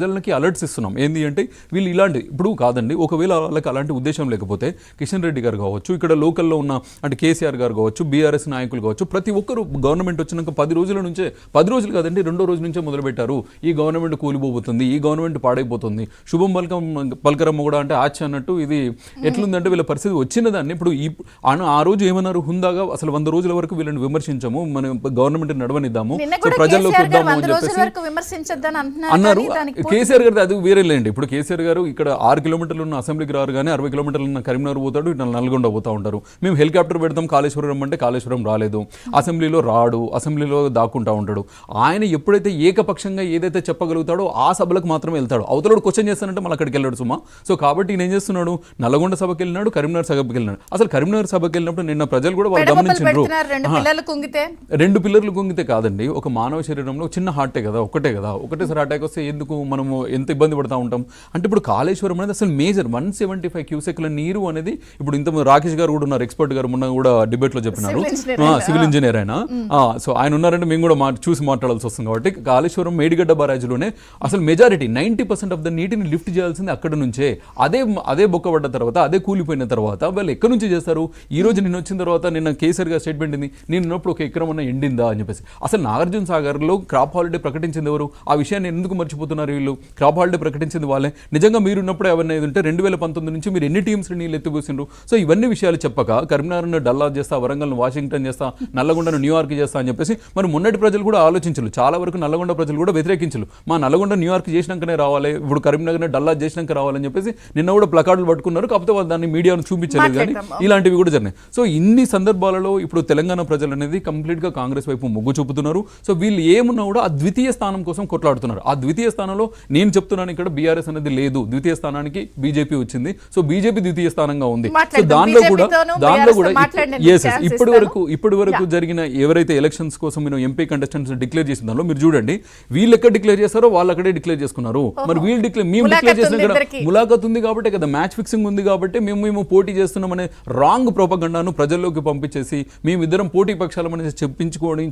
ప్రజలకి అలర్ట్స్ ఇస్తున్నాం. ఏంది అంటే వీళ్ళు ఇలాంటి ఇప్పుడు కాదండి, ఒకవేళ వాళ్ళకి అలాంటి ఉద్దేశం లేకపోతే కిషన్ రెడ్డి గారు కావచ్చు, ఇక్కడ లోకల్లో ఉన్న అంటే కేసీఆర్ గారు కావచ్చు, బీఆర్ఎస్ నాయకులు కావచ్చు, ప్రతి ఒక్కరు గవర్నమెంట్ వచ్చినాక 10 రోజుల నుంచే, 10 రోజులు కాదండి, 2వ రోజు నుంచే మొదలుపెట్టారు ఈ గవర్నమెంట్ కూలిపోతుంది, ఈ గవర్నమెంట్ పాడైపోతుంది, శుభం పలకరమ్మ కూడా అంటే ఆచ అన్నట్టు ఇది ఎట్లుందంటే వీళ్ళ పరిస్థితి వచ్చిన దాన్ని ఇప్పుడు ఆ రోజు ఏమన్నారు హుందాగా అసలు 100 రోజుల వరకు వీళ్ళని విమర్శించము, మనం గవర్నమెంట్ నడవనిద్దాము, సో ప్రజల్లోకి వద్దాము అని చెప్పేసి అన్నారు. కేసీఆర్ గారు అది వేరే లేండి. ఇప్పుడు కేసీఆర్ గారు ఇక్కడ 6 కిలోమీటర్లు ఉన్న అసెంబ్లీకి రారు, కానీ 60 కిలోమీటర్లు ఉన్న కరీంనగర్ పోతాడు, ఇట్లా నల్గొండ పోతా ఉంటారు. మేము హెలికాప్టర్ పెడతాం కాళేశ్వరం అంటే కాళేశ్వరం రాలేదు, అసెంబ్లీలో రాడు, అసెంబ్లీలో దాక్కుంటా ఉంటాడు. ఆయన ఎప్పుడైతే ఏకపక్షంగా ఏదైతే చెప్పగలుగుతాడో ఆ సభలకు మాత్రమే వెళ్తాడు. అవతలోడు క్వశ్చన్ చేస్తానంటే మళ్ళీ అక్కడికి వెళ్ళాడు సుమా. సో కాబట్టి నేను ఏం చేస్తున్నాడు, నల్గొండ సభకి వెళ్ళినాడు, కరీంనగర్ సభకి వెళ్ళినాడు. అసలు కరీంనగర్ సభకి వెళ్ళినప్పుడు నిన్న ప్రజలు కూడా వాళ్ళు గమనించారు, 2 పిల్లర్లు కుంగితే కాదండి, ఒక మానవ శరీరంలో చిన్న హార్టే కదా, ఒకటేసారి అటాక్ వస్తే ఎందుకు మనము ఎంత ఇబ్బంది పడతా ఉంటాం. అంటే ఇప్పుడు కాళేశ్వరం అనేది అసలు మేజర్ 175 క్యూసెక్ల నీరు అనేది ఇప్పుడు ఇంత రాకేష్ గారు కూడా ఉన్నారు, ఎక్స్పర్ట్ గారు మొన్న కూడా డిబేట్ లో చెప్పినారు, సివిల్ ఇంజనీర్ ఆయన. సో ఆయన ఉన్నారంటే మేము కూడా చూసి మాట్లాడాల్సి వస్తుంది. కాబట్టి కాళేశ్వరం మేడిగడ్డ బారాజులోనే అసలు మెజారిటీ 90% ఆఫ్ ద నీటిని లిఫ్ట్ చేయాల్సింది అక్కడ నుంచే. అదే బొక్కబడ్డ తర్వాత, అదే కూలిపోయిన తర్వాత వాళ్ళు ఎక్కడి నుంచి చేస్తారు. ఈ రోజు నిన్న వచ్చిన తర్వాత నిన్న కేసీఆర్ గారు స్టేట్మెంట్ ఉంది, నేను ఉన్నప్పుడు ఒక ఎకరం అన్న ఎండిందా అని చెప్పేసి. అసలు నాగార్జున సాగర్ లో క్రాప్ హాలిడే ప్రకటించింది ఎవరు? ఆ విషయాన్ని ఎందుకు మర్చిపోతున్నారు వీళ్ళు? క్రాప్ హాలిడే ప్రకటించింది వాళ్ళే. నిజంగా మీరు ఉన్నప్పుడు ఎవరైనా ఉంటే 2019 నుంచి మీరు ఎన్ని టీమ్స్ నీళ్ళు ఎత్తిపోసిండ్రు? సో ఇవన్నీ విషయాలు చెప్పక కరీంనగర్ను డల్లా చేస్తా, వరంగల్ను వాషింగ్టన్ చేస్తా, నల్లగొండను న్యూయార్క్ చేస్తా అని చెప్పేసి మరి మొన్నటి ప్రజలు కూడా ఆలోచించరు. చాలా వరకు నల్లగొండ ప్రజలు కూడా వ్యతిరేకించరు. మా నల్లగొండ న్యూయార్క్ చేసినాకనే రావాలి, ఇప్పుడు కరీంనగర్ డల్లా చేసినాక రావాలని చెప్పేసి నిన్న కూడా ప్లకార్డులు పట్టుకున్నారు. కాకపోతే వాళ్ళు దాన్ని మీడియాను చూపించలేదు, కానీ ఇలాంటివి కూడా జరిగినాయి. సో ఇన్ని సందర్భాలలో ఇప్పుడు తెలంగాణ ప్రజలు అనేది కంప్లీట్ గా కాంగ్రెస్ వైపు మొగ్గు చూపుతున్నారు. సో వీళ్ళు ఏమున్నా కూడా ఆ ద్వితీయ స్థానం కోసం కొట్లాడుతున్నారు. ఆ ద్వితీయ స్థానంలో నేను చెప్తున్నాను, ఇక్కడ బీఆర్ఎస్ అనేది లేదు, ద్వితీయ స్థానానికి బీజేపీ వచ్చింది. సో బీజేపీ ద్వితీయ స్థానంగా ఉంది. సో దానిలో కూడా ఇప్పటి వరకు జరిగిన ఎవరైతే ఎలక్షన్స్ కోసం మీరు ఎంపీ కంటెస్టెంట్స్ డిక్లేర్ చేసిన దానిలో మీరు చూడండి, వీళ్ళు ఎక్కడ డిక్లేర్ చేస్తారో వాళ్ళు అక్కడే డిక్లేర్ చేసుకున్నారు. మరి వీళ్ళు మేము డిక్లేర్ చేసిన ఇక్కడ ములాఖత్ ఉంది కాబట్టి కదా, మ్యాచ్ ఫిక్సింగ్ ఉంది కాబట్టి మేము పోటీ చేస్తున్నామనే రాంగ్ ప్రోపగండాను ప్రజల్లోకి పంపించేసి మేమిద్దరం పోటీ పక్షాలమని చెప్పించుకోవడం